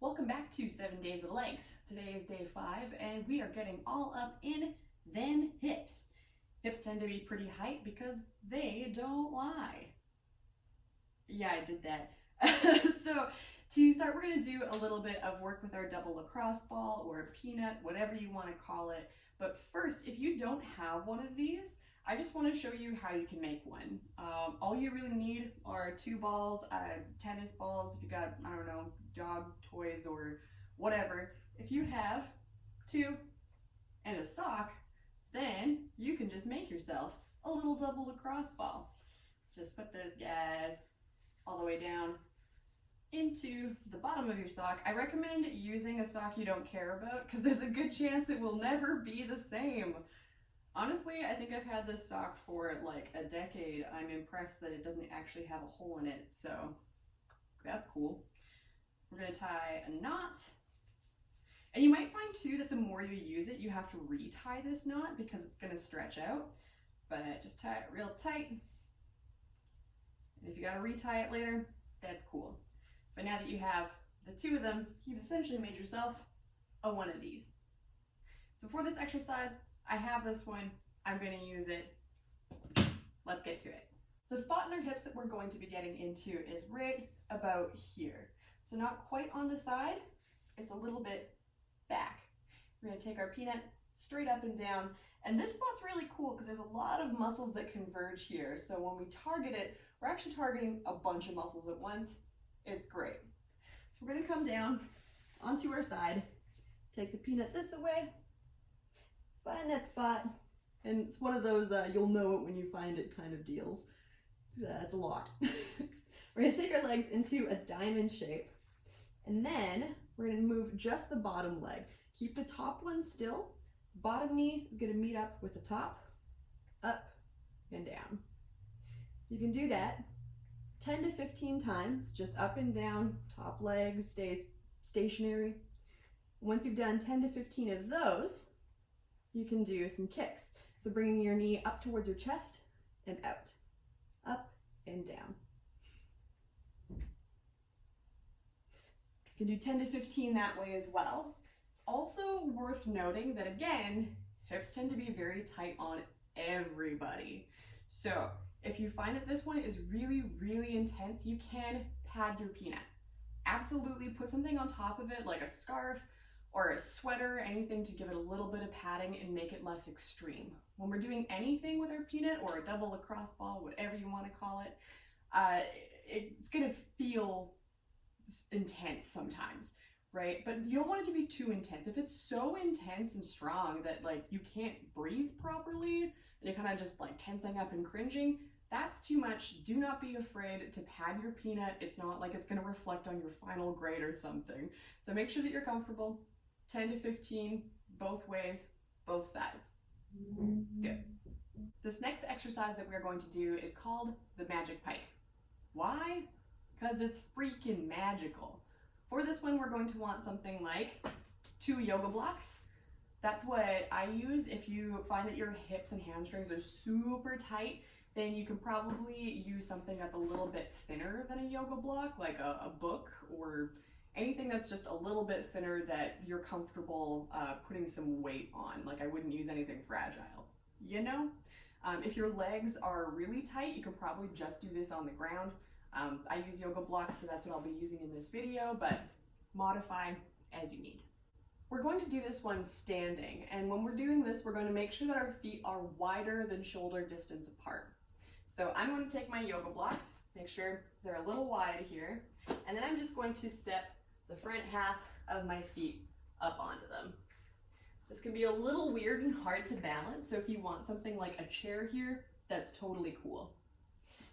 Welcome back to 7 Days of Legs. Today is day 5 and we are getting all up in then hips. Hips tend to be pretty hype because they don't lie. Yeah, I did that. So to start, we're going to do a little bit of work with our double lacrosse ball or peanut, whatever you want to call it. But first, if you don't have one of these, I just want to show you how you can make one. All you really need are 2 balls, tennis balls, if you got, I don't know, dog toys or whatever. If you have 2 and a sock, then you can just make yourself a little double lacrosse ball. Just put those guys all the way down into the bottom of your sock. I recommend using a sock you don't care about because there's a good chance it will never be the same. Honestly, I think I've had this sock for like a decade. I'm impressed that it doesn't actually have a hole in it, so that's cool. We're going to tie a knot. And you might find too that the more you use it, you have to retie this knot because it's going to stretch out. But just tie it real tight. And if you got to retie it later, that's cool. But now that you have the 2 of them, you've essentially made yourself a one of these. So for this exercise, I have this one. I'm going to use it. Let's get to it. The spot in our hips that we're going to be getting into is right about here. So not quite on the side, it's a little bit back. We're going to take our peanut straight up and down. And this spot's really cool because there's a lot of muscles that converge here. So when we target it, we're actually targeting a bunch of muscles at once. It's great. So we're going to come down onto our side, take the peanut this way, find that spot, and it's one of those you'll know it when you find it kind of deals. It's a lot. We're going to take our legs into a diamond shape, and then we're going to move just the bottom leg. Keep the top one still. Bottom knee is going to meet up with the top, up and down. So you can do that 10 to 15 times, just up and down. Top leg stays stationary. Once you've done 10 to 15 of those, you can do some kicks. So bringing your knee up towards your chest and out, up and down. You can do 10 to 15 that way as well. It's also worth noting that, again, hips tend to be very tight on everybody. So if you find that this one is really, really intense, you can pad your peanut. Absolutely put something on top of it, like a scarf or a sweater, anything to give it a little bit of padding and make it less extreme. When we're doing anything with our peanut or a double lacrosse ball, whatever you want to call it, it's going to feel intense sometimes, right? But you don't want it to be too intense. If it's so intense and strong that like you can't breathe properly and you're kind of just like tensing up and cringing, that's too much. Do not be afraid to pad your peanut. It's not like it's going to reflect on your final grade or something. So make sure that you're comfortable. 10 to 15, both ways, both sides. Good. This next exercise that we're going to do is called the magic pike. Why? Because it's freaking magical. For this one, we're going to want something like 2 yoga blocks. That's what I use. If you find that your hips and hamstrings are super tight, then you can probably use something that's a little bit thinner than a yoga block, like a book or anything that's just a little bit thinner that you're comfortable putting some weight on. Like I wouldn't use anything fragile, you know? If your legs are really tight, you can probably just do this on the ground. I use yoga blocks, so that's what I'll be using in this video, but modify as you need. We're going to do this one standing, and when we're doing this, we're going to make sure that our feet are wider than shoulder distance apart. So I'm going to take my yoga blocks, make sure they're a little wide here, and then I'm just going to step the front half of my feet up onto them. This can be a little weird and hard to balance, so if you want something like a chair here, that's totally cool.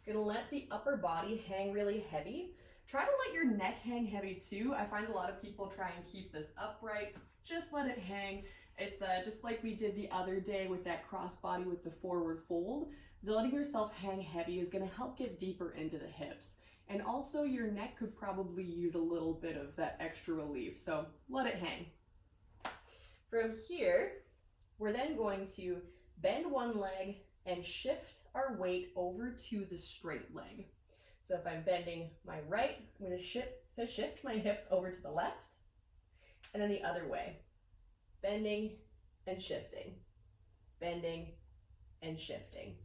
You're gonna let the upper body hang really heavy. Try to let your neck hang heavy too. I find a lot of people try and keep this upright. Just let it hang. It's just like we did the other day with that crossbody with the forward fold. Letting yourself hang heavy is gonna help get deeper into the hips. And also your neck could probably use a little bit of that extra relief, so let it hang. From here, we're then going to bend one leg and shift our weight over to the straight leg. So if I'm bending my right, I'm going to to shift my hips over to the left and then the other way. Bending and shifting, bending and shifting.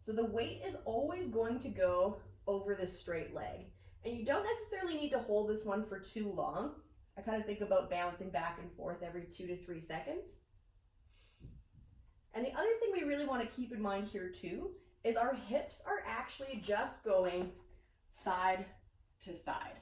So the weight is always going to go over this straight leg. And you don't necessarily need to hold this one for too long. I kind of think about bouncing back and forth every 2 to 3 seconds. And the other thing we really want to keep in mind here too is our hips are actually just going side to side.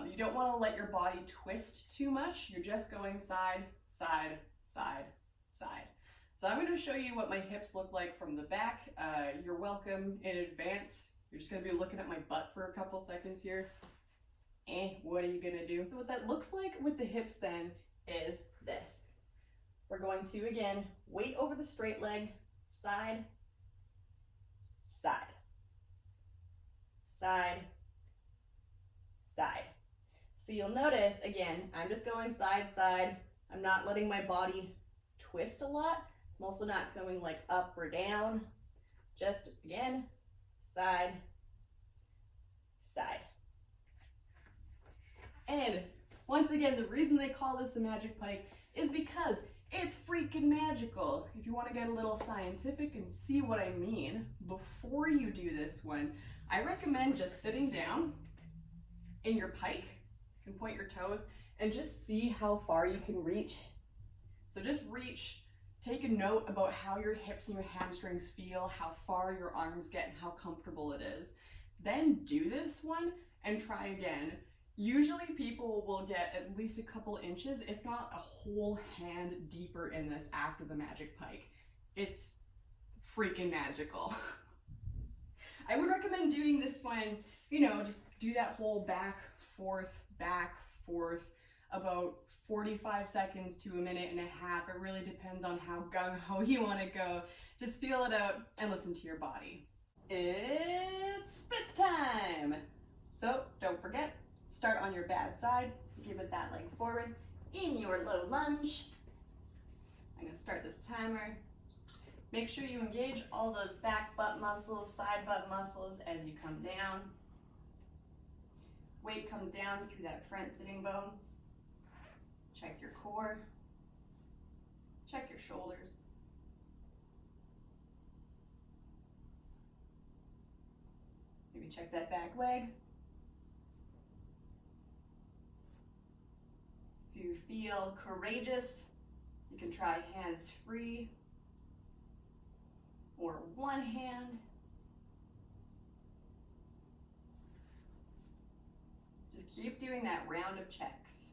You don't want to let your body twist too much. You're just going side, side, side, side. So I'm going to show you what my hips look like from the back. You're welcome in advance. You're just going to be looking at my butt for a couple seconds here. What are you going to do? So what that looks like with the hips then is this. We're going to, again, weight over the straight leg, side, side, side, side. So you'll notice, again, I'm just going side, side. I'm not letting my body twist a lot. I'm also not going like up or down. Just, again, side, side. And once again, the reason they call this the magic pike is because it's freaking magical. If you want to get a little scientific and see what I mean, before you do this one, I recommend just sitting down in your pike. You can point your toes and just see how far you can reach. So just reach, take a note about how your hips and your hamstrings feel, how far your arms get, and how comfortable it is. Then do this one and try again. Usually people will get at least a couple inches, if not a whole hand deeper in this after the magic pike. It's freaking magical. I would recommend doing this one, just do that whole back, forth, about 45 seconds to a minute and a half. It really depends on how gung-ho you want to go. Just feel it out and listen to your body. It's spits time! So don't forget, start on your bad side, give it that leg forward in your low lunge. I'm gonna start this timer. Make sure you engage all those back butt muscles, side butt muscles as you come down. Weight comes down through that front sitting bone. Check your core. Check your shoulders. Maybe check that back leg. If you feel courageous, you can try hands free or one hand. Just keep doing that round of checks.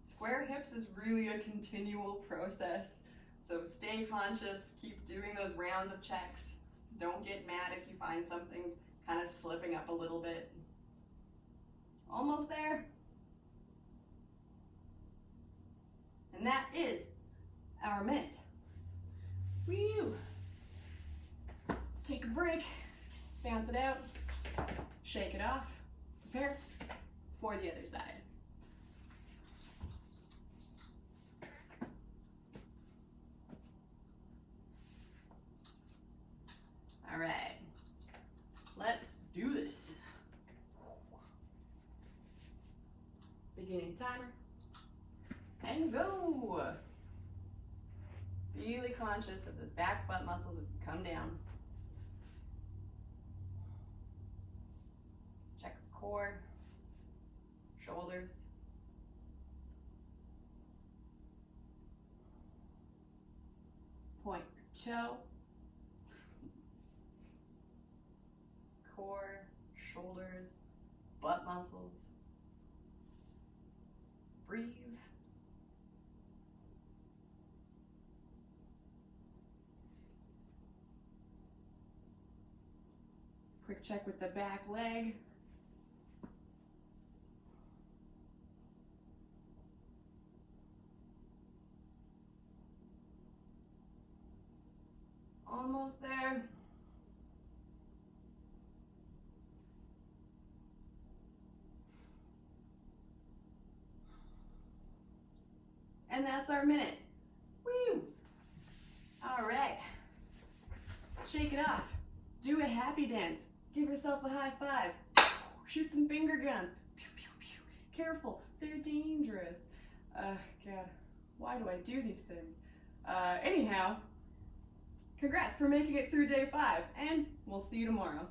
Square hips is really a continual process, so stay conscious, keep doing those rounds of checks. Don't get mad if you find something's kind of slipping up a little bit. Almost there. And that is our minute. Woo! Take a break, bounce it out, shake it off, prepare for the other side. All right, let's do this. Beginning timer, and go. Really conscious of those back butt muscles as we come down. Check the core, shoulders. Point your toe. Core, shoulders, butt muscles. Breathe. Quick check with the back leg. Almost there. And that's our minute. Woo! All right. Shake it off. Do a happy dance. Give yourself a high five. Shoot some finger guns. Pew, pew, pew. Careful, they're dangerous. God, why do I do these things? Anyhow, congrats for making it through day 5, and we'll see you tomorrow.